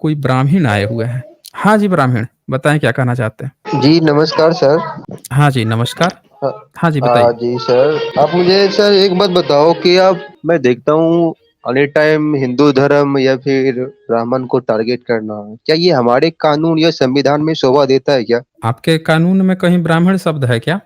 कोई ब्राह्मण आए हुए हैं। हाँ जी, ब्राह्मण, बताएँ क्या कहना चाहते हैं? जी, नमस्कार सर। हाँ जी, नमस्कार। हाँ, हाँ जी, बताइए। जी सर, आप मुझे सर एक बात बताओ कि आप मैं देखता हूँ एनी टाइम हिंदू धर्म या फिर ब्राह्मण को टारगेट करना, क्या ये हमारे कानून या संविधान में शोभा देता है क्या? आपके कानून में कहीं ब्राह्मण शब्द है क्या?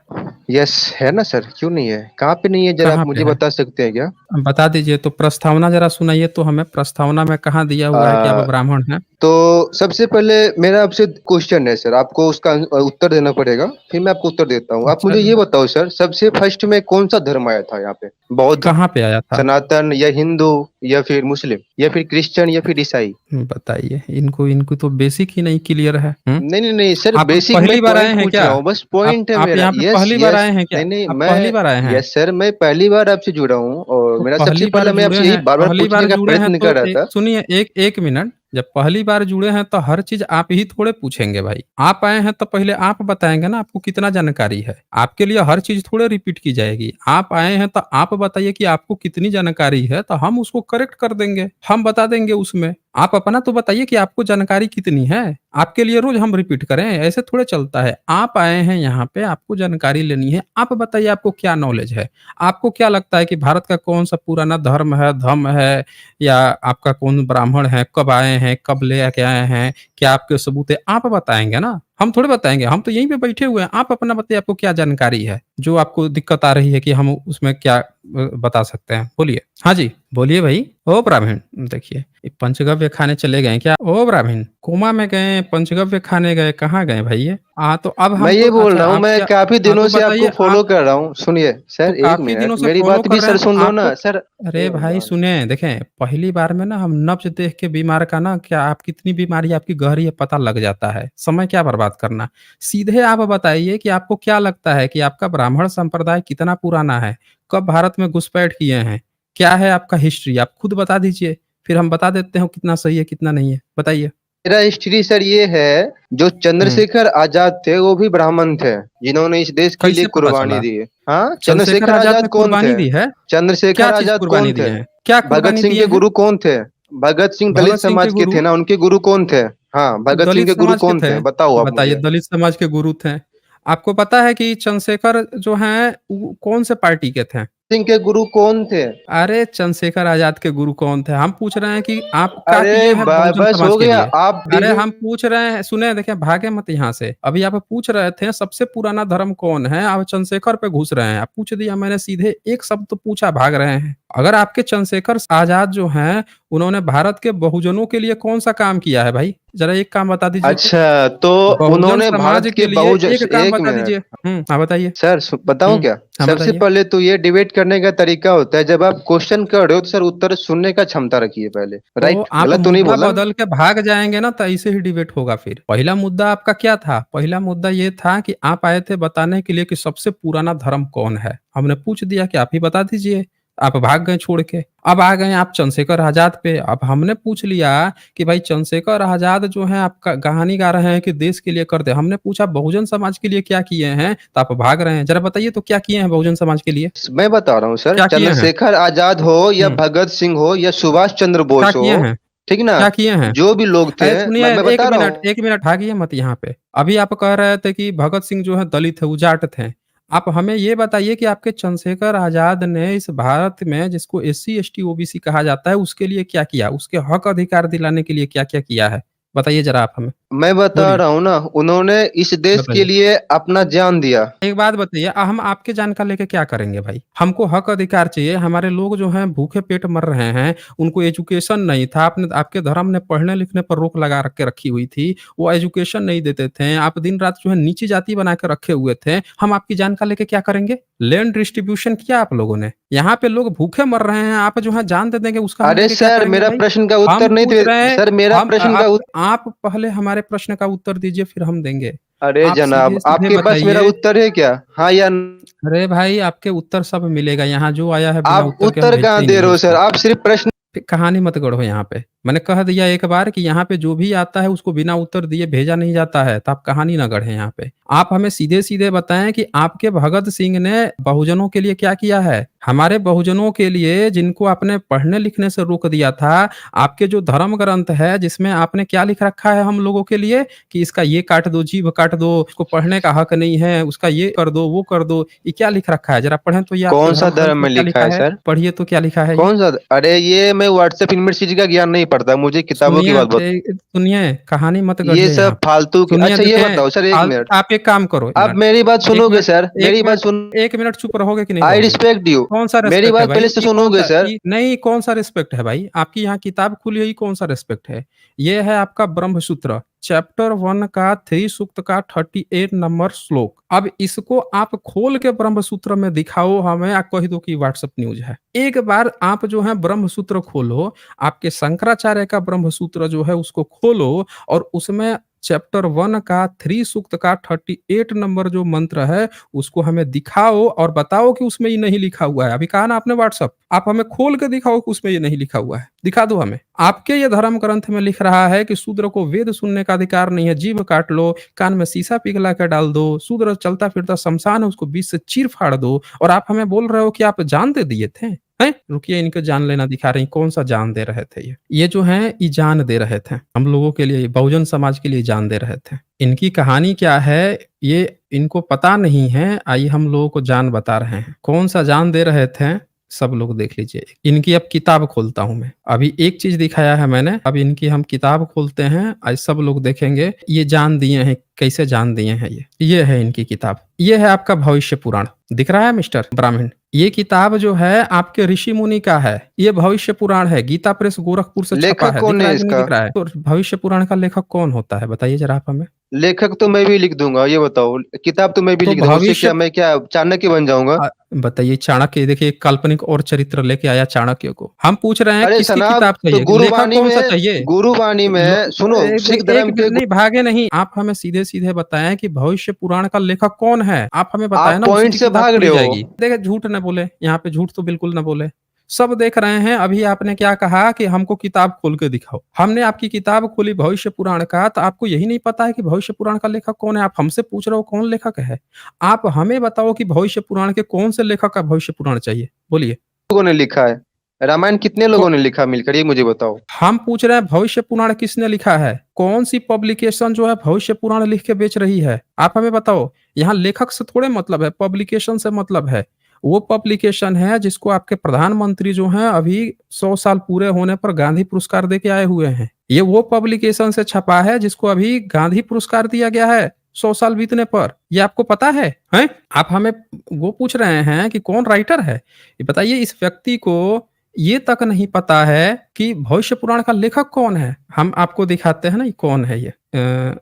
यस, है ना सर, क्यों नहीं है? कहाँ पे नहीं है ज़रा आप कहाँ पे मुझे है? बता सकते हैं क्या? बता दीजिए तो प्रस्तावना ज़रा सुनाइए तो हमें, प्रस्तावना में कहाँ दिया हुआ है कि आप अ, ब्राह्मण हैं? तो सबसे पहले मेरा आपसे क्वेश्चन है सर, आपको उसका उत्तर देना पड़ेगा, फिर मैं आपको उत्तर देता हूँ। आप अच्छा, मुझे ये बताओ सर, सबसे फर्स्ट में कौन-सा धर्म आया था यहाँ पे? बौद्ध, कहाँ पे आया था? सनातन या हिंदू या फिर मुस्लिम या फिर क्रिश्चियन या फिर ईसाई? बताइए, इनको इनको तो बेसिक ही नहीं क्लियर है। हुँ? नहीं, नहीं, नहीं सर, आप बेसिक मैं पहली बार आए पॉइंट हैं पूछ क्या? रहा हूँ, बस आप पॉइंट है आप मेरा। यहाँ पे यस, पहली बार यस। आए हैं क्या? नहीं, नहीं, आप पहली मैं बार आए हैं? यस सर, मैं पहली बार आपसे जुड़ा हूँ और तो मेरा सबसे पहली बार पहला मैं जुड़े आपसे यही हैं, बार-बार पहली पूछने बार का जुड़े हैं प्रयत्न तो कर रहा था। सुनिए, एक मिनट, जब पहली बार जुड़े हैं तो हर चीज़ आप ही थोड़े पूछेंगे भाई। आप आए हैं तो पहले आप बताएँगे ना आपको कितना जानकारी है। आपके लिए हर चीज़ थोड़े रिपीट की जाएगी। आप आए हैं तो आप बताइए कि आपको कितनी जानकारी है, तो हम उसको करेक्ट कर देंगे। हम बता देंगे उसमें। आप अपना तो बताइए कि आपको जानकारी कितनी है? आपके लिए रोज़ हम रिपीट करें? ऐसे थोड़े चलता है। आप आए हैं यहाँ पे, आपको जानकारी लेनी है। आप बताइए आपको क्या नॉलेज है? आपको क्या लगता है कि भारत का कौन-सा पुराना धर्म है या आपका कौन ब्राह्मण है, कब आए हैं, कब लेके आए हैं, क्या आपके सबूत है? आप बताएँगे ना, हम थोड़ी बताएँगे, हम तो यहीं पे बैठे हुए हैं। आप अपना बताइए आपको क्या जानकारी है, जो आपको दिक्कत आ रही है कि हम उसमें क्या बता सकते हैं? बोलिए। हाँ जी, बोलिए भई। ओ ब्राह्मण, देखिए, ये पंचगव्य खाने चले गए क्या? ओ ब्राह्मण, कोमा में गए, पंचगव्य खाने गए, कहाँ गए भाई ये? तो अब मैं हमको ये बोल अच्छा रहा हूँ, आप मैं क्या काफ़ी दिनों तो से आपको बताइए फ़ॉलो आप कर रहा हूँ। सुनिए तो सर 1 काफ़ी मिनट, दिनों से मेरी फ़ॉलो बात कर भी रहे सर हैं, तो सुन लो आपको ना। सर अरे हे भाई भगवान! सुनें, देखें, पहली बार में ना हम नब्ज़ देख के बीमार का ना क्या आप कितनी बीमारी आपकी गहरी है पता लग जाता है। समय क्या बर्बाद करना। सीधे आप बताइए कि आपको क्या लगता है कि आपका ब्राह्मण संप्रदाय कितना पुराना है? कब भारत में घुसपैठ किए हैं? क्या है आपका हिस्ट्री? आप खुद बता दीजिए, फिर हम बता देते हैं कितना सही है, कितना नहीं है। बताइए। मेरा हिस्ट्री सर ये है, जो हुँ, चंद्रशेखर आज़ाद थे, वो भी ब्राह्मण थे, जिन्होंने इस देश के लिए कैसे पता कुर्बानी चला? दी है। हाँ, चंद्रशेखर चंद्रशेखर आज़ाद आज़ाद ने कौन कुर्बानी थे? दी है? क्या चंद्रशेखर चीज़ आज़ाद कौन कुर्बानी थे? दिए हैं? क्या भगत कुर्बानी सिंह दिए के हैं? गुरु कौन थे? भगत सिंह दलित भगत सिंह के समाज के गुरु थे ना, उनके गुरु कौन थे? हाँ, तो भगत सिंह दलित के गुरु समाज के कौन थे? थे? बताओ आप बताइए, मुझे। दलित समाज के गुरु थे। आपको पता है कि चंद्रशेखर जो हैं वो कौन से पार्टी के थे? सिंह के गुरु कौन थे? अरे चंद्रशेखर आज़ाद के गुरु कौन थे? हम पूछ रहे हैं कि आप क्या अरे किए हैं बहुजन बस समाज हो के गया, लिए? आप अरे डिबेट हम पूछ रहे हैं, सुने देखिए, भागे मत यहाँ से। अभी आप पूछ रहे थे सबसे पुराना धर्म कौन है? आप चंद्रशेखर पे घुस रहे हैं। आप पूछ दिया मैंने सीधे, एक शब्द तो पूछा, भाग रहे हैं। अगर आपके चंद्रशेखर आज़ाद जो हैं, उन्होंने भारत के बहुजनों के लिए कौन-सा काम किया है भाई? ज़रा एक काम बता दीजिए तो। अच्छा, तो बहुजन उन्होंने समाज भारत के के लिए एक काम 1 बता मिनट। दीजिए। हाँ बताइए। सर बताऊं हुँ, क्या? हाँ सबसे बताइए। पहले तो ये डिबेट करने का तरीका होता है, जब आप क्वेश्चन कर रहे हो तो सर उत्तर सुनने का क्षमता रखिए पहले, तो राइट? आप गलत तो नहीं मुद्दा बोला? बदल के भाग जाएँगे ना तो ऐसे ही डिबेट होगा फिर। पहला मुद्दा आपका क्या था? पहला मुद्दा ये था कि आप आए थे बताने के लिए कि सबसे पुराना धर्म कौन है? हमने पूछ दिया कि आप ही बता दीजिए। आप भाग गए छोड़ के। अब आ गए आप चंद्रशेखर आज़ाद पे। अब हमने पूछ लिया कि भाई चंद्रशेखर आज़ाद जो हैं आप क कहानी गा रहे हैं कि देश के लिए कर दे। हमने पूछा बहुजन समाज के लिए क्या किए हैं? तो आप भाग रहे हैं। ज़रा बताइए तो क्या किए हैं बहुजन समाज के लिए? मैं बता रहा हूँ सर, क्या किए हैं? चंद्रशेखर आज़ाद हो या हुँ, भगत सिंह हो या सुभाष चंद्र क्या बोस किए हो, हैं? ठीक ना? क्या किए हैं? जो भी लोग थे, अरे सुनिए, मैं बता रहा हूँ। 1 मिनट भागिए मत यहाँ पे। अभी आप कह रहे थे कि भगत सिंह जो है दलित है, उजाट थे। आप हमें ये बताइए कि आपके चंद्रशेखर आज़ाद ने इस भारत में जिसको एससी, एसटी, ओबीसी कहा जाता है, उसके लिए क्या किया? उसके हक अधिकार दिलाने के लिए क्या-क्या किया है? बताइए ज़रा आप हमें। मैं बता बोलिए, रहा हूँ ना, उन्होंने इस देश के बताइए। लिए अपना जान दिया। एक बात बताइए, हम आपके जान का लेके क्या करेंगे भाई? हमको हक अधिकार चाहिए, हमारे लोग जो हैं भूखे पेट मर रहे हैं, उनको एजुकेशन नहीं था, आपने आपके धर्म ने पढ़ने-लिखने पर रोक लगा के रखी हुई थी, वो एजुकेशन नहीं देते थे, आप दिन-रात जो है नीची जाति बना के रखे हुए थे, हम आपकी जान का लेके क्या करेंगे? लैंड डिस्ट्रीब्यूशन किया आप लोगों ने, यहाँ पे लोग भूखे मर रहे हैं, आप जो है जान दे देंगे, उसका हम अरे लेके क्या सर, करेंगे मेरा भाई? प्रश्न का हम उत्तर नहीं पूछ दे रहे हैं, सर मेरा हम प्रश्न का आप पहले हमारे प्रश्न का उत्तर दीजिए, फिर हम देंगे। अरे आप जनाब, सीधे-सीधे आपके पास मेरा बताइए। उत्तर है क्या? हाँ या अरे भाई, आपके उत्तर सब मिलेगा, यहाँ जो आया है बिना आप उत्तर के हम उत्तर भेजते कहाँ ही दे नहीं रहे हैं हो सर? उसको। आप सिर्फ़ प्रश्न फिर कहानी मत गढ़ो यहाँ पे। मैंने कह दिया एक बार कि यहाँ पे जो भी आता है उसको बिना उत्तर दिए भेजा नहीं जाता है, तो आप कहानी ना गढ़ें यहाँ पे। आप हमें सीधे-सीधे बताएँ कि आपके भगत सिंह ने बहुजनों के लिए क्या किया है? हमारे बहुजनों के लिए जिनको आपने पढ़ने-लिखने से रोक दिया था, आपके जो धर्म ग्रंथ है जिसमें आपने क्या लिख रखा है हम लोगों के लिए कि इसका ये काट दो, जीभ काट दो, उसको पढ़ने का हक नहीं है, उसका ये कर दो, वो कर दो। ये क्या लिख रखा है? ज़रा पढ़ें तो ये आपके कौन सा धर्म ग्रंथ धर्म में में क्या लिखा लिखा है है? सर? पढ़िए तो क्या लिखा है ये? कौन सा? अरे ये मैं व्हाट्सएप यूनिवर्सिटी का ज्ञान नहीं पढ़ता, मुझे किताबों की सुनिए बात बत सुनिए, कहानी मत ये गढ़िए यहाँ सब पे। फालतू की। सुनिए अच्छा ये देखें, बताओ सर, 1 फाल मिनट। आप एक काम करो 1 आप मिनट, मेरी बात 1 सुनोगे मिनट सर? 1 मेरी बात मिनट सुन 1 मिनट चुप रहोगे कि नहीं आई रहोगे? Respect you. कौन-सा मेरी रिस्पेक्ट है बात भाई? पहले से ये सुनोगे कौन-सा सर? ये नहीं कौन-सा रिस्पेक्ट है भाई? आपकी यहाँ किताब खुली हुई कौन-सा रिस्पेक्ट है? ये है आपका ब्रह्मसूत्र, चैप्टर 1 का 3 सूक्त का 38 नंबर श्लोक। अब इसको आप खोल के ब्रह्मसूत्र में दिखाओ हमें या कह दो कि व्हाट्सएप न्यूज़ है। एक बार आप जो है ब्रह्मसूत्र खोलो, आपके शंकराचार्य का ब्रह्मसूत्र जो है उसको खोलो और उसमें चैप्टर 1 का 3 सूक्त का 38 नंबर जो मंत्र है, उसको हमें दिखाओ और बताओ कि उसमें ये नहीं लिखा हुआ है। अभी कहा ना आपने व्हाट्सएप, आप हमें खोल के दिखाओ कि उसमें ये नहीं लिखा हुआ है। दिखा दो हमें। आपके ये धर्म ग्रंथ में लिख रहा है कि शूद्र को वेद सुनने का अधिकार नहीं है, जीभ काट लो, कान में शीशा पिघला के डाल दो, शूद्र चलता-फिरता शमशान है उसको बीच से चीर-फाड़ दो और आप हमें बोल रहे हो कि आप जान दे दिए थे। हैं? रुकिए इनको जान लेना दिखा रही कौन-सा जान दे रहे थे ये? ये जो हैं ये जान दे रहे थे। हम लोगों के लिए बहुजन समाज के लिए जान दे रहे थे। इनकी कहानी क्या है ये इनको पता नहीं है, आइए हम लोगों को जान बता रहे हैं। कौन-सा जान दे रहे थे? सब लोग देख लीजिए। इनकी अब किताब खोलता हूँ मैं। अभी एक चीज़ दिखाया है मैंने, अब इनकी हम किताब खोलते हैं, आज सब लोग देखेंगे ये जान दिए हैं, कैसे जान दिए हैं ये। ये है इनकी किताब। ये है आपका भविष्य पुराण। दिख रहा है मिस्टर ब्राह्मण? ये किताब जो है आपके ऋषि मुनि का है। ये भविष्य पुराण है, गीता प्रेस गोरखपुर से छपा लेखक है। दिख कौन रहा है है कि नहीं इसका? दिख रहा है? तो भविष्य पुराण का लेखक कौन होता है? बताइए ज़रा आप हमें। लेखक तो मैं भी लिख दूँगा, ये बताओ। किताब तो मैं भी तो लिख दूँगा, उससे भविष्य क्या मैं क्या चाणक्य बन जाऊँगा? बताइए चाणक्य देखिए एक काल्पनिक और चरित्र लेके आया चाणक्य को। हम पूछ रहे हैं अरे किसकी सनाब, किताब तो चाहिए? लेखक गुरुवाणी कौन-सा में चाहिए? गुरुवाणी लो में सुनो, एक सिख एक धर्म के नहीं भागे नहीं, आप हमें सीधे-सीधे बताएँ कि भविष्य पुराण का लेखक कौन है? आप हमें बताएँ आप ना उसी पॉइंट की से किताब भाग रहे खोली जाएगी। हो। देखिए झूठ ना बोले, यहाँ पे झूठ तो बिल्कुल ना बोले। सब देख रहे हैं, अभी आपने क्या कहा कि हमको किताब खोल के दिखाओ। हमने आपकी किताब खोली भविष्य पुराण का, तो आपको यही नहीं पता है कि भविष्य पुराण का लेखक कौन है? आप हमसे पूछ रहे हो कौन लेखक है? आप हमें बताओ कि भविष्य पुराण के कौन से लेखक का भविष्य पुराण चाहिए? बोलिए। लोगों ने लिखा है? रामायण कितने को लोगों ने लिखा मिलकर, ये मुझे बताओ? हम पूछ रहे हैं भविष्य पुराण किसने लिखा है? कौन-सी पब्लिकेशन जो है भविष्य पुराण लिख के बेच रही है? आप हमें बताओ। यहाँ लेखक से थोड़े मतलब है, पब्लिकेशन से मतलब है। वो पब्लिकेशन है जिसको आपके प्रधानमंत्री जो हैं अभी 100 साल पूरे होने पर गांधी पुरस्कार देके आए हुए हैं। ये वो पब्लिकेशन से छपा है जिसको अभी गांधी पुरस्कार दिया गया है 100 साल बीतने पर। ये आपको पता है? हैं? आप हमें वो पूछ रहे हैं कि कौन राइटर है? ये बताइए इस व्यक्ति को ये तक नहीं पता है कि भविष्य पुराण का लेखक कौन है? हम आपको दिखाते हैं ना ये कौन है ये।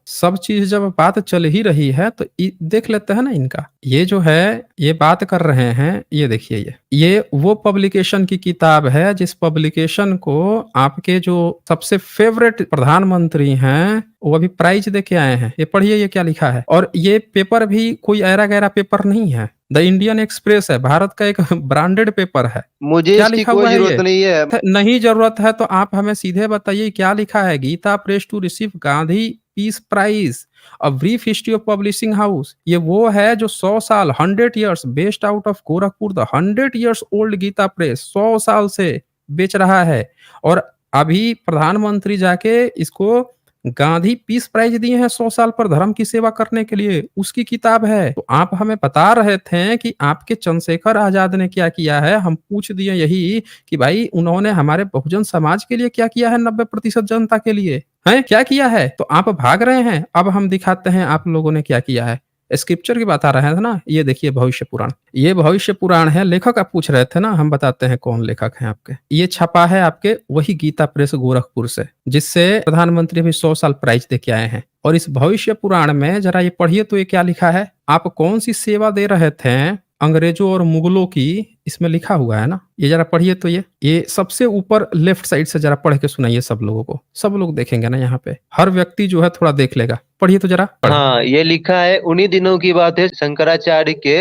सब चीज़ जब बात चल ही रही है तो देख लेते हैं ना इनका। ये जो है ये बात कर रहे हैं, ये देखिए ये। ये वो पब्लिकेशन की किताब है जिस पब्लिकेशन को आपके जो सबसे फेवरेट प्रधानमंत्री हैं, वो अभी प्राइज़ देके आए हैं। ये पढ़िए ये क्या लिखा है और ये पेपर भी कोई ऐरा-गैरा पेपर नहीं है। द इंडियन एक्सप्रेस है, भारत का एक ब्रांडेड पेपर है। मुझे क्या इसकी लिखा कोई हुआ है ज़रूरत ये? नहीं है। नहीं ज़रूरत है तो आप हमें सीधे बताइए क्या लिखा है? Gita Press to receive Gandhi peace prize, a brief history of publishing house. ये वो है जो 100 साल 100 years based out of Gorakhpur the 100 years old Gita Press 100 साल से बेच रहा है और अभी प्रधानमंत्री जाके इसको गांधी पीस प्राइज़ दिए हैं 100 साल पर धर्म की सेवा करने के लिए, उसकी किताब है। तो आप हमें बता रहे थे कि आपके चंद्रशेखर आज़ाद ने क्या किया है, हम पूछ दिए यही कि भाई उन्होंने हमारे बहुजन समाज के लिए क्या किया है 90% जनता के लिए, हैं? क्या किया है? तो आप भाग रहे हैं, अब हम दिखाते हैं आप लोगों ने क्या किया है। स्क्रिप्चर की बात आ रहे थे ना, ये देखिए भविष्य पुराण। ये भविष्य पुराण है, लेखक आप पूछ रहे थे ना, हम बताते हैं कौन लेखक हैं आपके। ये छपा है आपके वही गीता प्रेस गोरखपुर से, जिससे प्रधानमंत्री अभी 100 साल प्राइज़ देके आए हैं। और इस भविष्य पुराण में ज़रा ये पढ़िए तो ये क्या लिखा है? आप कौन-सी सेवा दे रहे थे अंग्रेजों और मुगलों की, इसमें लिखा हुआ है ना, ये ज़रा पढ़िए तो ये सबसे ऊपर लेफ्ट साइड से ज़रा पढ़ के सुनाइए सब लोगों को। सब लोग देखेंगे ना यहाँ पे, हर व्यक्ति जो है थोड़ा देख लेगा। पढ़िए तो ज़रा, पढ़ें। हाँ, ये लिखा है, उन्हीं दिनों की बात है, शंकराचार्य के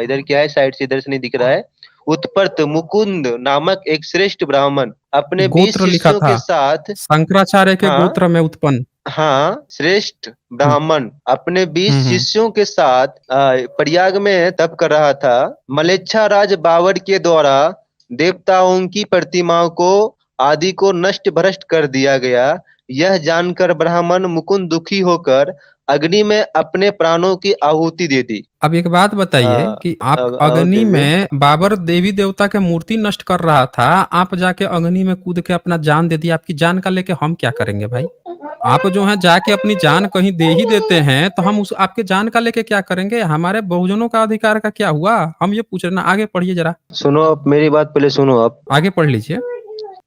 इधर क्या है, साइड से इधर से नहीं दिख रहा है। उत्पत मुकुंद नामक एक श्रेष्ठ ब्राह्मण अपने 20 गोत्र लिखा शिष्यों था, के साथ। शंकराचार्य के हाँ, गोत्र में उत्पन्न। हाँ, श्रेष्ठ हुँ, ब्राह्मण अपने 20 हुँ, हुँ। शिष्यों के साथ प्रयाग में तप कर रहा था। मलेच्छा राज बाबर के द्वारा देवताओं की प्रतिमाओं को आदि को नष्ट भ्रष्ट कर दिया गया। यह जानकर ब्राह्मण मुकुंद दुखी होकर अग्नि में अपने प्राणों की आहुति दे दी। अब एक बात बताइए कि आप और अग्नि जैसे में बाबर देवी-देवता के मूर्ति नष्ट कर रहा था, आप जाके अग्नि में कूद के अपना जान दे दिया। आपकी जान का लेके हम क्या करेंगे भाई? आप जो हैं जाके अपनी जान कहीं दे ही देते हैं, तो हम उस आपके जान का लेके क्या करेंगे? हमारे बहुजनों का अधिकार का क्या हुआ? हम ये पूछ रहे हैं ना, आगे पढ़िए ज़रा, सुनो, आप मेरी बात पहले सुनो आप। आगे पढ़ लीजिए।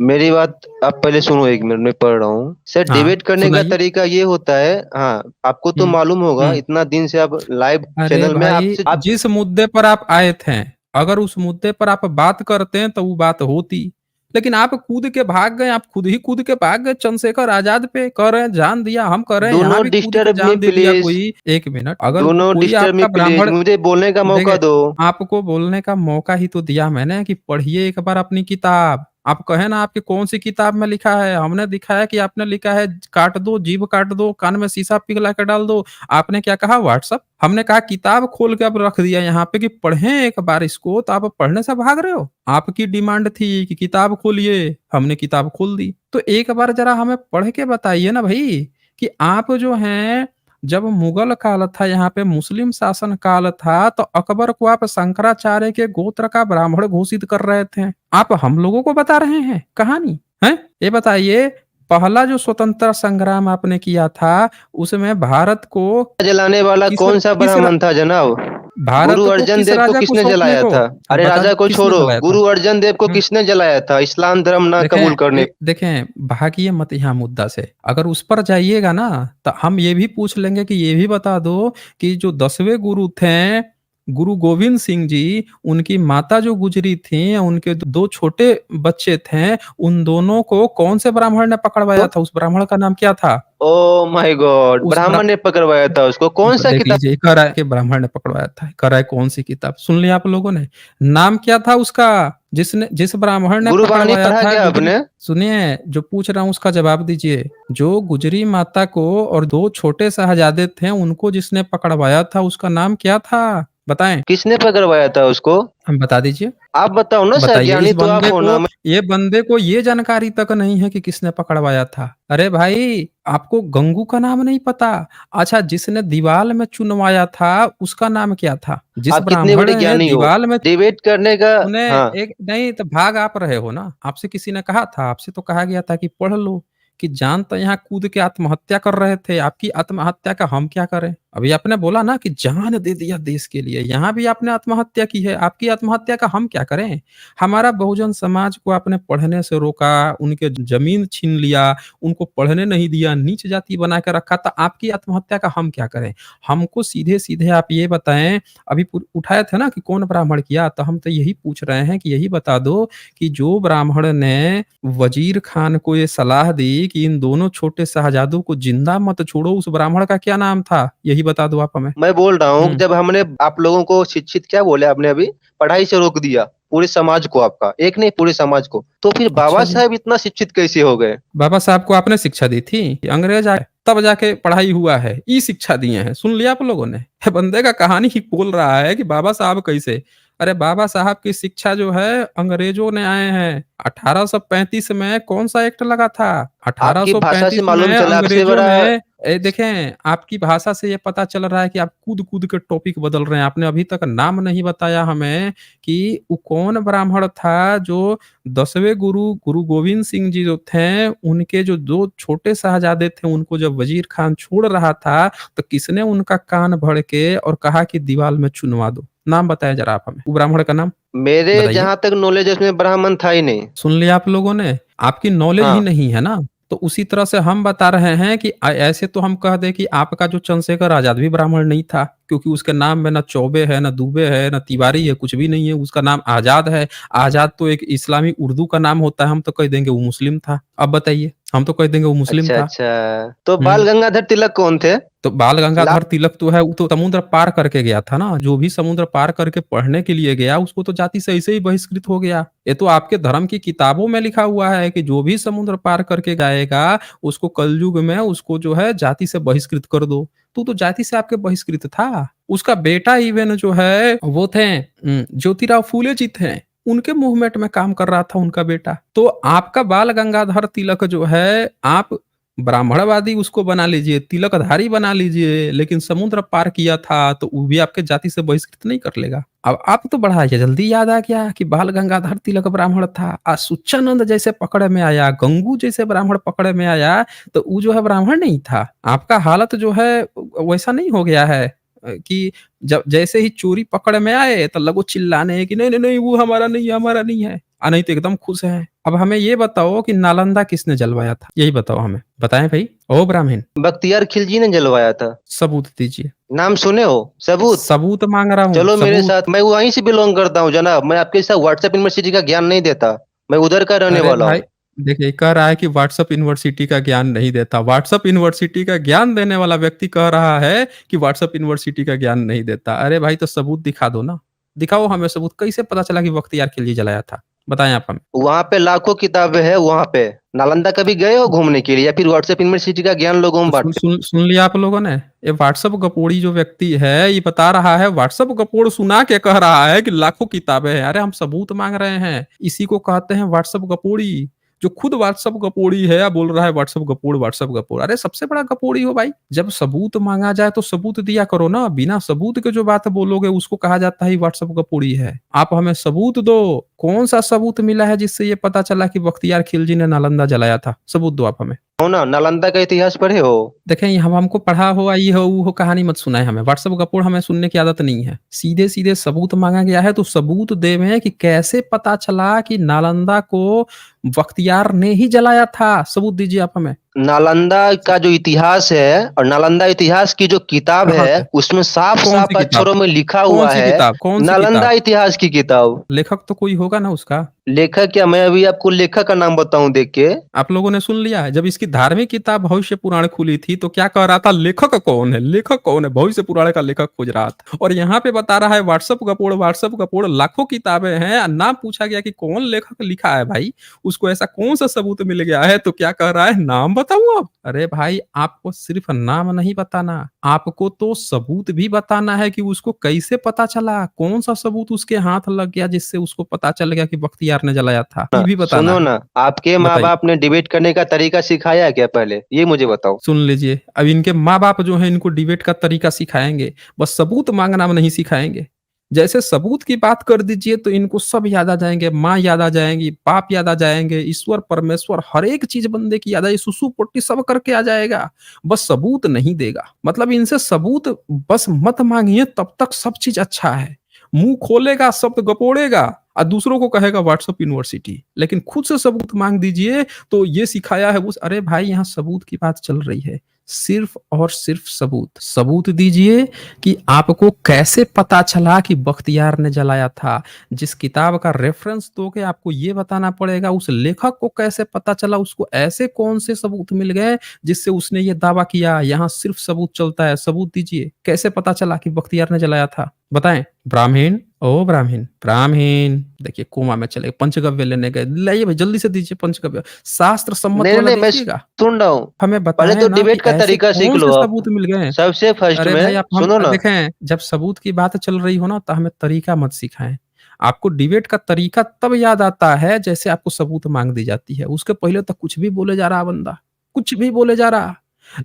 मेरी बात आप पहले सुनो, 1 मिनट मैं पढ़ रहा हूँ। सर, हाँ, डिबेट करने का सुनाइए। तरीका ये होता है। हाँ, आपको तो हुँ, मालूम होगा, हुँ। इतना दिन से आप लाइव अरे चैनल में भाई, आपसे आप जिस मुद्दे पर आप आए थे, अगर उस मुद्दे पर आप बात करते तो वो बात होती। लेकिन आप कूद के भाग गए, आप खुद ही कूद के भाग गए चंद्रशेखर आज़ाद पे, कह रहे हैं जान दिया, हम कह रहे हैं डू यहाँ नॉट भी कूद के डिस्टर्ब मी जान दे दिया प्लीज़, कोई। 1 मिनट, अगर डू नॉट कोई डिस्टर्ब मी आपका प्लीज़, ब्राह्मण मुझे बोलने का मौका देखिए, दो। आपको बोलने का मौका ही तो दिया मैंने कि पढ़िए एक बार अपनी किताब। आप कहे ना आपकी कौन-सी किताब में लिखा है, हमने दिखा है कि आपने लिखा है काट दो, जीभ काट दो, कान में शीशा पिघला के डाल दो। आपने क्या कहा व्हाट्सएप? हमने कहा किताब खोल के अब रख दिया यहाँ पे कि पढ़ें एक बार इसको, तो आप पढ़ने से भाग रहे हो। आपकी डिमांड थी कि किताब खोलिए, हमने किताब खोल दी। तो एक बार ज़रा हमें पढ़ के बताइए ना भई कि आप जो हैं जब मुगल काल था, यहाँ पे मुस्लिम शासन काल था, तो अकबर को आप शंकराचार्य के गोत्र का ब्राह्मण घोषित कर रहे थे। आप हम लोगों को बता रहे हैं कहानी, हैं? ये बताइए, पहला जो स्वतंत्रता संग्राम आपने किया था, उसमें भारत को जलाने वाला किस कौन-सा किस र ब्राह्मण था जनाब? भारत गुरु को अर्जन किस देव को राजा को किसने सौंपने जलाया को? था? अरे बता राजा को किसने छोड़ो, जलाया था? गुरु अर्जन देव को हुँ। किसने जलाया था इस्लाम धर्म ना कबूल करने? देखें, भागिए मत यहाँ मुद्दा से। अगर उस पर जाइएगा ना, तो हम ये भी पूछ लेंगे कि ये भी बता दो कि जो 10वें गुरु थे, गुरु गोविंद सिंह जी, उनकी माता जो गुजरी थीं, उनके 2 छोटे बच्चे थे, उन दोनों को कौन से ब्राह्मण ने पकड़वाया था? उस ब्राह्मण का नाम क्या था? Oh my God! उस ब्रा ब्राह्मण ने पकड़वाया था उसको, कौन-सा देख किताब? लीजिए, कह रहा है कि ब्राह्मण ने पकड़वाया था। कह रहा है कौन-सी किताब? सुन लिया आप लोगों ने? नाम क्या था उसका? जिस ब्राह्मण ने गुरबानी पकड़वाया पढ़ा था क्या गुजरी। आपने? सुनिए, जो पूछ रहा हूँ उसका जवाब दीजिए। जो गुजरी माता को और 2 छोटे साहबजादे थे, उनको जिसने पकड़वाया था, उसका नाम क्या था? बताएँ? किसने पकड़वाया था उसको? हम बता दीजिए। आप बताओ ना सर, बताइए, ज्ञानी तो आप हो ना। ये बंदे को ये जानकारी तक नहीं है कि किसने पकड़वाया था। अरे भाई, आपको गंगू का नाम नहीं पता? अच्छा, जिसने दीवाल में चुनवाया था, उसका नाम क्या था? जिस आप कितने ब्राह्मण बड़े ने ज्ञानी हो? दीवाल में डिबेट करने का सुने हाँ, एक नहीं तो भाग आप रहे हो ना। आपसे किसी ने कहा था? आपसे तो कहा गया था कि पढ़ लो, कि जान तो यहाँ कूद के आत्महत्या कर रहे थे। आपकी आत्महत्या का हम क्या करें? अभी आपने बोला ना कि जान दे दिया देश के लिए, यहाँ भी आपने आत्महत्या की है। आपकी आत्महत्या का हम क्या करें? हमारा बहुजन समाज को आपने पढ़ने से रोका, उनके ज़मीन छीन लिया, उनको पढ़ने नहीं दिया, नीच जाति बना के रखा, तो आपकी आत्महत्या का हम क्या करें? हमको सीधे-सीधे आप ये बताएँ, अभी उठाए थे ना कि कौन ब्राह्मण किया, तो हम तो यही पूछ रहे हैं कि यही बता दो कि जो ब्राह्मण ने वजीर खान को ये सलाह दी कि इन दोनों छोटे शहजादों को जिंदा मत छोड़ो, उस ब्राह्मण का क्या नाम था? यही बता दो आप हमें। मैं बोल रहा हूँ हुँ। जब हमने आप लोगों को शिक्षित क्या बोले आपने अभी? पढ़ाई से रोक दिया, पूरे समाज को आपका, एक नहीं पूरे समाज को। तो फिर बाबा अच्छा जी। साहब इतना शिक्षित कैसे हो गए? बाबा साहब को आपने शिक्षा दी थी? अंग्रेज आए, तब जाके पढ़ाई हुआ है, ई शिक्षा दिए हैं। सुन लिया आप लोगों ने? ये बंदे का कहानी ही बोल रहा है कि बाबा साहब कैसे? अरे बाबा साहब की शिक्षा जो है अंग्रेजों ने आए हैं। 1835 में कौन-सा एक्ट लगा था? आपकी भाषा से 1835 मालूम में चला आपसे अंग्रेजों बड़ा। ने देखें, आपकी भाषा से ये पता चल रहा है कि आप कूद-कूद के टॉपिक बदल रहे हैं। आपने अभी तक नाम नहीं बताया हमें कि वो कौन ब्राह्मण था जो 10वें गुरु, गुरु गोविंद सिंह जी जो थे, उनके जो 2 छोटे साहबजादे थे, उनको जब वज़ीर खान छोड़ रहा था, तो किसने उनका कान भड़ के और कहा कि दीवाल में चुनवा दो? नाम बताएँ ज़रा आप हमें, वो ब्राह्मण का नाम मेरे बताइए। जहाँ तक नॉलेज है उसमें ब्राह्मण था ही नहीं। सुन लिया आप लोगों ने? आपकी नॉलेज ही हाँ, नहीं है ना, तो उसी तरह से हम बता रहे हैं कि ऐसे तो हम कह दें कि आपका जो चंद्रशेखर आज़ाद भी ब्राह्मण नहीं था, क्योंकि उसके नाम में ना चौबे है, ना दुबे है, ना तिवारी है, कुछ भी नहीं है, उसका नाम आज़ाद है। आज़ाद तो एक इस्लामी उर्दू का नाम होता है, हम तो कह देंगे वो मुस्लिम था। अब बताइए, हम तो कह देंगे वो मुस्लिम अच्छा, था। अच्छा। तो बाल हुँ। गंगाधर तिलक कौन थे? तो बाल ला गंगाधर तिलक तो है, वो तो समुद्र पार करके गया था ना, जो भी समुद्र पार करके पढ़ने के लिए गया उसको तो जाति से ऐसे ही बहिष्कृत हो गया। ये तो आपके धर्म की किताबों में लिखा हुआ है कि जो भी समुद्र पार करके जाएगा उसको कलयुग में उसको जो है जाति से बहिष्कृत कर दो। तो जाति से आपके बहिष्कृत था। उसका बेटा इवन जो है वो थे ज्योतिराव फूले जी थे, उनके मूवमेंट में काम कर रहा था उनका बेटा। तो आपका बाल गंगाधर तिलक जो है आप ब्राह्मणवादी उसको बना लीजिए, तिलकधारी बना लीजिए, लेकिन समुद्र पार किया था तो वो भी आपके जाति से बहिष्कृत नहीं कर लेगा। अब आप तो बढ़ाइए, जल्दी याद आ गया कि बाल गंगाधर तिलक ब्राह्मण था, सुच्चानंद जैसे पकड़ में आया, गंगू जैसे ब्राह्मण पकड़ में आया, तो वो जो है ब्राह्मण नहीं था। आपका हालत जो है वैसा नहीं हो गया है कि जब जैसे ही चोरी पकड़ में आए तो लगो चिल्लाने कि नहीं नहीं नहीं वो हमारा नहीं है, हमारा नहीं है। नहीं तो एकदम खुश है। अब हमें ये बताओ कि नालंदा किसने जलवाया था? यही बताओ हमें। बताएं भाई। ओ ब्राह्मण, बख्तियार खिलजी ने जलवाया था। सबूत दीजिए। नाम सुने हो? सबूत? सबूत मांग रहा हूँ, चलो मेरे सबूत। साथ, मैं वहीं से बिलोंग करता हूँ जनाब। मैं आपके साथ व्हाट्सएप यूनिवर्सिटी का ज्ञान नहीं देता, मैं उधर का रहने अरे वाला भाई, हूँ। देखिए कह रहा है कि व्हाट्सएप यूनिवर्सिटी का ज्ञान नहीं देता। व्हाट्सएप यूनिवर्सिटी का ज्ञान देने वाला व्यक्ति कह रहा है कि व्हाट्सएप यूनिवर्सिटी का ज्ञान नहीं देता। अरे भाई, तो सबूत दिखा दो ना। दिखाओ हमें सबूत। कैसे पता चला कि बख्तियार खिलजी जलाया था? बताएं आप हमें। वहाँ पे लाखों किताबें हैं। वहाँ पे नालंदा कभी गए हो घूमने के लिए, या फिर व्हाट्सएप यूनिवर्सिटी का ज्ञान लोगों तो में सुन बांटते सुन सुन लिया आप लोगों ने? ये व्हाट्सएप गपोड़ी जो व्यक्ति है ये बता रहा है, व्हाट्सएप गपोड़ सुना के कह रहा है कि लाखों किताबें हैं। अरे हम सबूत मांग रहे हैं, इसी को कहते हैं व्हाट्सएप गपोड़ी। जो खुद व्हाट्सएप गपोड़ी है, बोल रहा है व्हाट्सएप गपोड़, व्हाट्सएप गपोड़। अरे सबसे बड़ा गपोड़ी हो भाई। जब सबूत मांगा जाए तो सबूत दिया करो ना। बिना सबूत के जो बात बोलोगे उसको कहा जाता है व्हाट्सएप गपोड़ी है। आप हमें सबूत दो। कौन सा सबूत मिला है जिससे ये पता चला कि बख्तियार खिलजी ने नालंदा जलाया था? सबूत दो आप हमें। हो ना? नालंदा का इतिहास पढ़े हो? देखें, ये हम हमको पढ़ा हो, ये हो, वो हो, कहानी मत सुनाएं हमें। व्हाट्सएप गपोड़ हमें सुनने की आदत नहीं है। सीधे-सीधे सबूत माँगा गया है तो सबूत देवें कि कैसे पता चला कि नालंदा को बख्तियार ने ही जलाया था? सबूत दीजिए आप हमें। नालंदा का जो इतिहास है और नालंदा इतिहास की जो किताब कहाँ है से? उसमें साफ कौन-सी साफ किताब? अक्षरों में लिखा हुआ कौन-सी है। किताब? कौन-सी नालंदा किताब? इतिहास की किताब। लेखक तो कोई होगा ना उसका? लेखक क्या? मैं अभी आपको लेखक का नाम बताऊं देख के? आप लोगों ने सुन लिया है? जब इसकी धार्मिक किताब भविष्य पुराण खुली थी तो क्या कह रहा था? लेखक कौन है? लेखक कौन है? भविष्य पुराण का लेखक खोज रहा था। और यहाँ पे बता रहा है व्हाट्सएप गपोड़, व्हाट्सएप गपोड़। लाखों किताबें हैं, नाम पूछा गया कि कौन लेखक लिखा है भाई? उसको ऐसा कौन सा सबूत मिल गया है? तो क्या कह रहा है, नाम बताऊं अब? अरे भाई, आपको सिर्फ नाम नहीं बताना, आपको तो सबूत भी बताना है कि उसको कैसे पता चला, कौन सा सबूत उसके हाथ लग गया जिससे उसको पता चल गया कि बख्तियार ने जलाया था, ये भी बताना सुनो है। ना, आपके माँ बताइए। बाप ने डिबेट करने का तरीका सिखाया है क्या पहले? ये मुझे बताओ। सुन लीजिए, अब इनके माँ-बाप जो हैं इनको डिबेट का तरीका सिखाएँगे, बस सबूत माँगना नहीं सिखाएँगे। जैसे सबूत की बात कर दीजिए तो इनको सब याद आ जाएँगे, माँ याद आ जाएँगी, बाप याद आ जाएँगे, ईश्वर, परमेश्वर, हर एक चीज़ बंदे की याद आई, सुसु-पुट्टी सब करके आ जाएगा, बस सबूत नहीं देगा। मतलब इनसे सबूत बस मत माँगिए, तब तक सब चीज़ अच्छा है। मुँह खोलेगा, शब्द गपोड़ेगा और दूसरों को कहेगा व्हाट्सएप यूनिवर्सिटी, लेकिन खुद से सबूत माँग दीजिए तो ये सिखाया है उस। अरे भाई, यहाँ सबूत की बात चल रही है, सिर्फ और सिर्फ सबूत। सबूत दीजिए कि आपको कैसे पता चला कि बख्तियार ने जलाया था। जिस किताब का रेफरेंस दोगे आपको ये बताना पड़ेगा, उस लेखक को कैसे पता चला, उसको ऐसे कौन से सबूत मिल गए जिससे उसने ये दावा किया। यहाँ सिर्फ सबूत चलता है, सबूत दीजिए। कैसे पता चला कि बख्तियार ने जलाया था? बताएं। ब्राह्मण, ओ ब्राह्मण, ब्राह्मण, देखिए कोमा में चले, पंचगव्य लेने गए। लाइए भाई जल्दी से दीजिए पंचगव्य, शास्त्र सम्मत नहीं वाला नहीं, मैं दीजिएगा। सुन रहा हूँ। हमें पहले बताएं तो ना कि डिबेट का ऐसे तरीका सीख कौन लो से आप। सबूत मिल गए। सबसे फर्स्ट अरे भाई, में आप हम सुनो ना। देखें, जब सबूत की बात चल रही हो ना तो हमें तरीका मत सिखाएं। आपको डिबेट का तरीका तब याद आता है जैसे आपको सबूत मांग दी जाती है, उसके पहले तक कुछ भी बोले जा रहा बंदा, कुछ भी बोले जा रहा।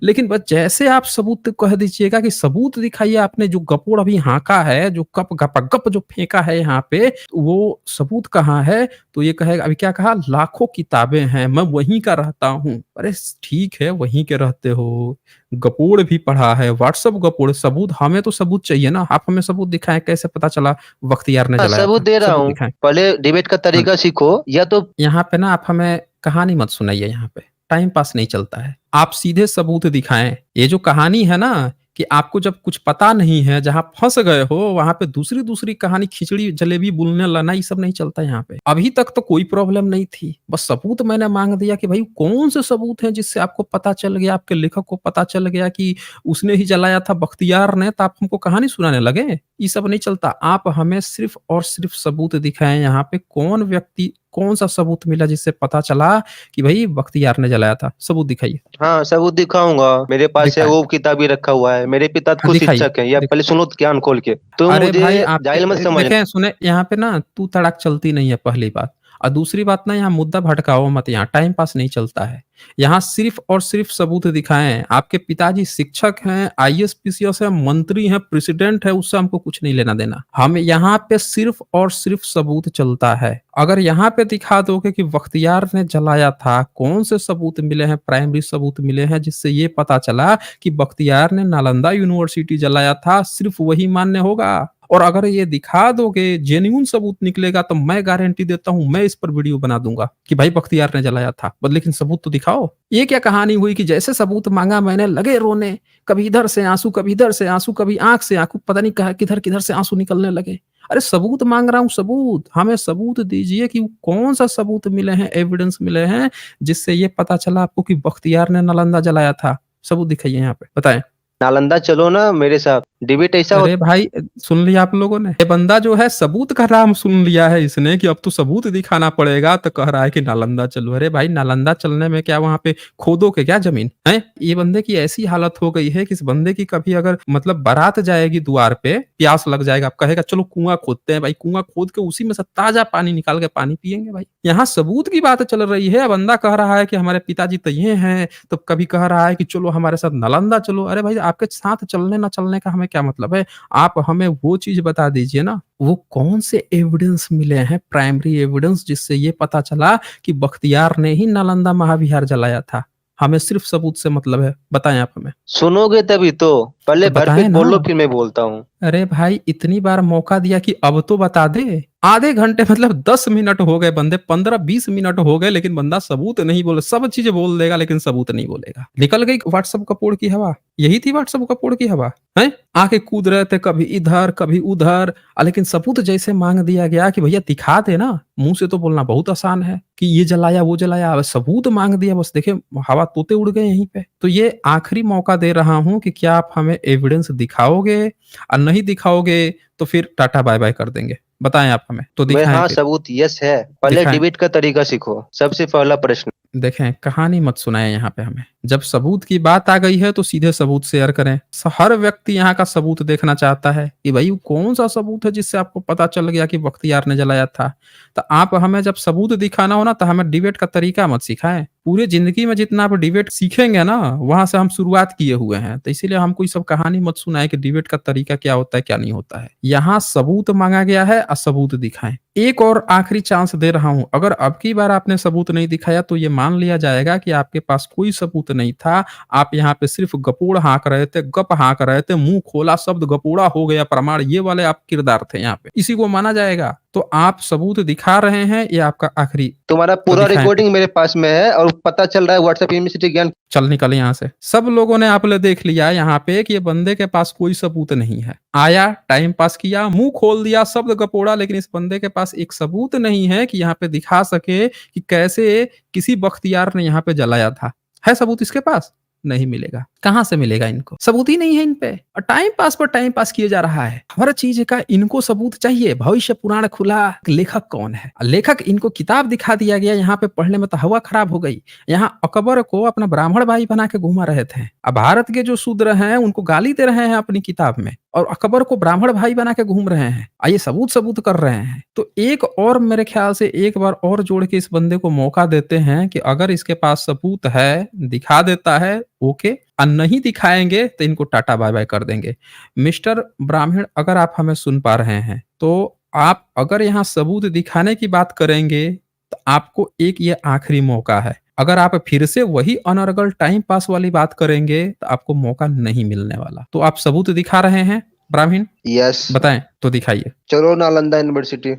लेकिन बस जैसे आप सबूत कह दीजिएगा कि सबूत दिखाइए, आपने जो गपोड़ अभी हाँका है, जो कप गपागप जो फेंका है यहाँ पे, वो सबूत कहाँ है? तो ये कहेगा, अभी क्या कहा, लाखों किताबें हैं, मैं वहीं का रहता हूँ। अरे ठीक है, वहीं के रहते हो, गपोड़ भी पढ़ा है, व्हाट्सएप गपोड़। सबूत, हमें तो सबूत चाहिए ना। आप हमें सबूत दिखाएं, कैसे पता चला बख्तियार ने हाँ, जलाया सबूत था? दे रहा सबूत हूँ। दिखाएं। पहले डिबेट का हाँ, तरीका सीखो, या तो यहाँ पे ना आप हमें कहानी मत सुनाइए, यहाँ पे टाइम पास नहीं चलता है। आप सीधे सबूत दिखाएं। ये जो कहानी है ना कि आपको जब कुछ पता नहीं है, जहाँ फँस गए हो, वहाँ पे दूसरी-दूसरी कहानी खिचड़ी, जलेबी बुनने लगना, ये सब नहीं चलता यहाँ पे। अभी तक तो कोई प्रॉब्लम नहीं थी। बस सबूत मैंने माँग दिया कि भाई कौन से सबूत हैं जिससे आपको पता चल गया, आपके लेखक को पता चल गया कि उसने ही जलाया था बख्तियार ने, तो आप हमको कहानी सुनाने लगे? ये सब नहीं चलता। आप हमें सिर्फ़ और सिर्फ़ सबूत दिखाएँ यहाँ पे, कौन व्यक्ति, कौन-सा सबूत मिला जिससे पता चला कि भई बख्तियार ने जलाया था? सबूत दिखाइए। हाँ, सबूत दिखाऊँगा। मेरे पास है दिखाएँ। वो किताब भी रखा हुआ है। मेरे पिता हाँ, खुद दिखाइए। शिक्षक हैं, या दिख पहले सुनो तो कान खोल के। तुम अरे भाई मुझे आपके जाहिल मत समझना। देखें सुने यहाँ पे ना तू तड़ाक चलती नहीं है पहली बात। और दूसरी बात ना यहाँ मुद्दा भटकाओ मत, यहाँ टाइम पास नहीं चलता है। यहाँ सिर्फ़ और सिर्फ़ सबूत दिखाएँ। आपके पिताजी शिक्षक हैं, आईएएस, पीसीएस हैं, मंत्री हैं, प्रेसिडेंट हैं, उससे हमको कुछ नहीं लेना-देना। हम यहाँ पे सिर्फ़ और सिर्फ़ सबूत चलता है। अगर यहाँ पे दिखा दोगे कि बख्तियार ने जलाया था, कौन से सबूत मिले हैं, प्राइमरी सबूत मिले हैं जिससे ये पता चला कि बख्तियार ने नालंदा यूनिवर्सिटी जलाया था, सिर्फ़ वही मान्य होगा। और अगर ये दिखा दोगे, जेन्युइन सबूत निकलेगा, तो मैं गारंटी देता हूँ, मैं इस पर वीडियो बना दूँगा कि भाई बख्तियार ने जलाया था। बस लेकिन सबूत तो दिखाओ। ये क्या कहानी हुई कि जैसे सबूत माँगा मैंने लगे रोने, कभी इधर से आँसू, कभी इधर से आँसू, कभी आँख से आँसू, पता नहीं कहाँ किधर-किधर से आँसू निकलने लगे। अरे सबूत माँग रहा हूँ सबूत, हमें सबूत दीजिए कि कौन-सा सबूत मिले हैं, एविडेंस मिले हैं, जिससे ये पता चला आपको कि बख्तियार ने नालंदा जलाया था। सबूत दिखाइए यहाँ पे, बताएँ। नालंदा चलो ना मेरे साथ। डिबेट ऐसा अरे भाई सुन लिया आप लोगों ने? ये बंदा जो है सबूत का नाम सुन लिया है इसने कि अब तो सबूत दिखाना पड़ेगा, तो कह रहा है कि नालंदा चलो। अरे भाई नालंदा चलने में क्या वहाँ पे खोदोगे क्या ज़मीन? हैं? ये बंदे की ऐसी हालत हो गई है कि इस बंदे की कभी अगर मतलब बारात जाएगी द्वार पे, प्यास लग जाएगा, अब कहेगा चलो कुआँ खोदते हैं भाई, कुआँ खोद के उसी में से ताज़ा पानी निकाल के पानी पिएँगे भाई। यहाँ सबूत की बात चल रही है, बंदा कह रहा है कि हमारे पिताजी तो ये हैं, तो कभी कह रहा है कि चलो हमारे साथ नालंदा चलो। अरे भाई आपके साथ चलने ना चलने का हमें क्या मतलब है? आप हमें वो चीज़ बता दीजिए ना, वो कौन से एविडेंस मिले हैं, प्राइमरी एविडेंस, जिससे ये पता चला कि बख्तियार ने ही नालंदा महाविहार जलाया था। हमें सिर्फ़ सबूत से मतलब है, बताएँ आप हमें। सुनोगे तभी तो। पहले तो बताएँ भरपेट ना। बोलो फिर मैं बोलता हूँ। अरे भाई इतनी बार मौका दिया कि अब तो बता दे। आधे घंटे मतलब 10 मिनट हो गए, बंदे 15-20 मिनट हो गए, लेकिन बंदा सबूत नहीं बोले, सब चीज़ें बोल देगा लेकिन सबूत नहीं बोलेगा। निकल गई व्हाट्सएप कपोड़ की हवा। यही थी व्हाट्सएप कपोड़ की हवा, हैं? आके कूद रहे थे कभी इधर, कभी उधर, लेकिन सबूत जैसे माँग दिया गया कि भैया दिखा दे ना, मुँह से तो बोलना बहुत आसान है कि ये जलाया, वो जलाया। अब सबूत माँग दिया, बस देखिए हवा तोते उड़ गए यहीं पे। तो ये आखिरी मौका दे रहा हूँ कि क्या आप हमें एविडेंस दिखाओगे? और नहीं दिखाओगे तो फिर टाटा बाय-बाय कर देंगे। बताएँ आप हमें, तो मैं दिखाएँ हाँ, फिर, सबूत यस है। पहले दिखाएँ। डिबेट का तरीका सीखो। सबसे पहला प्रश्न। देखें, कहानी मत सुनाएँ यहाँ पे हमें। जब सबूत की बात आ गई है तो सीधे सबूत शेयर करें। हर व्यक्ति यहाँ का सबूत देखना चाहता है कि भई कौन-सा सबूत है जिससे आपको पता चल गया कि बख्तियार ने जलाया था। तो आप हमें जब सबूत दिखाना हो ना तो हमें डिबेट का तरीका मत सिखाएँ। पूरी ज़िंदगी में जितना आप डिबेट सीखेंगे ना, वहाँ से हम शुरुआत किए हुए हैं। तो इसीलिए हमको ये सब कहानी मत सुनाएँ कि डिबेट का तरीका क्या होता है, क्या नहीं होता है। यहाँ सबूत माँगा गया है और सबूत दिखाएँ। एक और आखिरी चांस दे रहा हूँ, अगर अब की बार आपने सबूत नहीं दिखाया तो ये मान लिया जाएगा कि आपके पास कोई सबूत नहीं था। आप यहाँ पे सिर्फ़ गपोड़ हाँक रहे थे, गप हाँक रहे थे, मुँह खोला शब्द गपोड़ा हो गया प्रमाण, ये वाले आप किरदार थे यहाँ पे। इसी को माना जाएगा। तो आप सबूत दिखा रहे हैं, ये आपका आखिरी। तुम्हारा तो पूरा दिखाएँ फिर। रिकॉर्डिंग मेरे पास में है और पता चल रहा है व्हाट्सएप यूनिवर्सिटी ज्ञान। चल निकल यहाँ से। सब लोगों ने आपने देख लिया यहाँ पे कि ये बंदे के पास कोई सबूत नहीं है। आया, टाइम पास किया, मुँह खोल दिया, शब्द गपोड़ा, लेकिन इस बंदे के पास एक सबूत नहीं है कि यहाँ पे दिखा सके कि कैसे किसी बख्तियार ने यहाँ पे जलाया था। है सबूत इसके पास? नहीं मिलेगा। कहाँ से मिलेगा इनको? सबूत ही नहीं है इन पे। और टाइम पास पर टाइम पास किए जा रहा है। हर चीज़ का इनको सबूत चाहिए। भविष्य पुराण खुला, लेखक कौन है? लेखक इनको किताब दिखा दिया गया, यहाँ पे पढ़ने में तो हवा खराब हो गई। यहाँ अकबर को अपना ब्राह्मण भाई बना के घुमा रहे थे। अब भारत के जो शूद्र हैं उनको गाली दे रहे हैं अपनी किताब में, और अकबर को ब्राह्मण भाई बना के घूम रहे हैं। ये सबूत कर रहे हैं। तो एक और मेरे ख्याल से एक बार और जोड़ के इस बंदे को मौका देते हैं कि अगर इसके पास सबूत है, दिखा देता है, ओके, और नहीं दिखाएँगे तो इनको टाटा बाय-बाय कर देंगे। मिस्टर ब्राह्मण, अगर आप हमें सुन पा रहे हैं, तो आप अगर यहाँ सबूत दिखाने की बात करेंगे, तो आपको एक ये आखिरी मौका है। अगर आप फिर से वही अनर्गल टाइम पास वाली बात करेंगे, तो आपको मौका नहीं मिलने वाला। तो आप सबूत दिखा रहे हैं ब्राह्मण? यस। बताएँ, तो दिखाइए। चलो नालंदा यूनिवर्सिटी।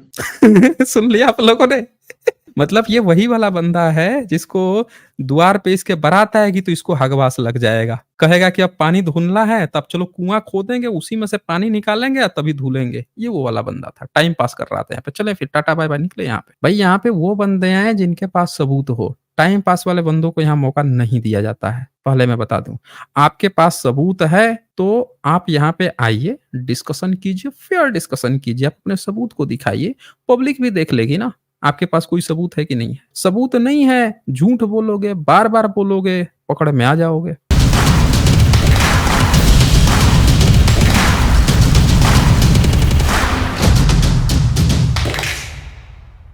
सुन लिया आप लोगों ने? मतलब ये वही वाला बंदा है जिसको द्वार पे इसके बारात आएगी तो इसको हगवास लग जाएगा। कहेगा कि अब पानी धुलना है तब चलो कुआँ खोदेंगे, उसी में से पानी निकालेंगे और तभी धुलेंगे। ये वो वाला बंदा था, टाइम पास कर रहा था यहाँ पे। चलें फिर टाटा बाय-बाय निकले यहाँ पे। भाई यहाँ पे वो बंदे हैं जिनके पास सबूत हो। टाइम पास वाले बंदों को यहाँ मौका नहीं दिया जाता है, पहले मैं बता दूँ। आपके पास सबूत है तो आप यहाँ पे आइए, डिस्कशन कीजिए, फेयर डिस्कशन कीजिए, अपने सबूत को दिखाइए, पब्लिक भी देख लेगी ना, आपके पास कोई सबूत है कि नहीं है। सबूत नहीं है, झूठ बोलोगे, बार-बार बोलोगे, पकड़ में आ जाओगे।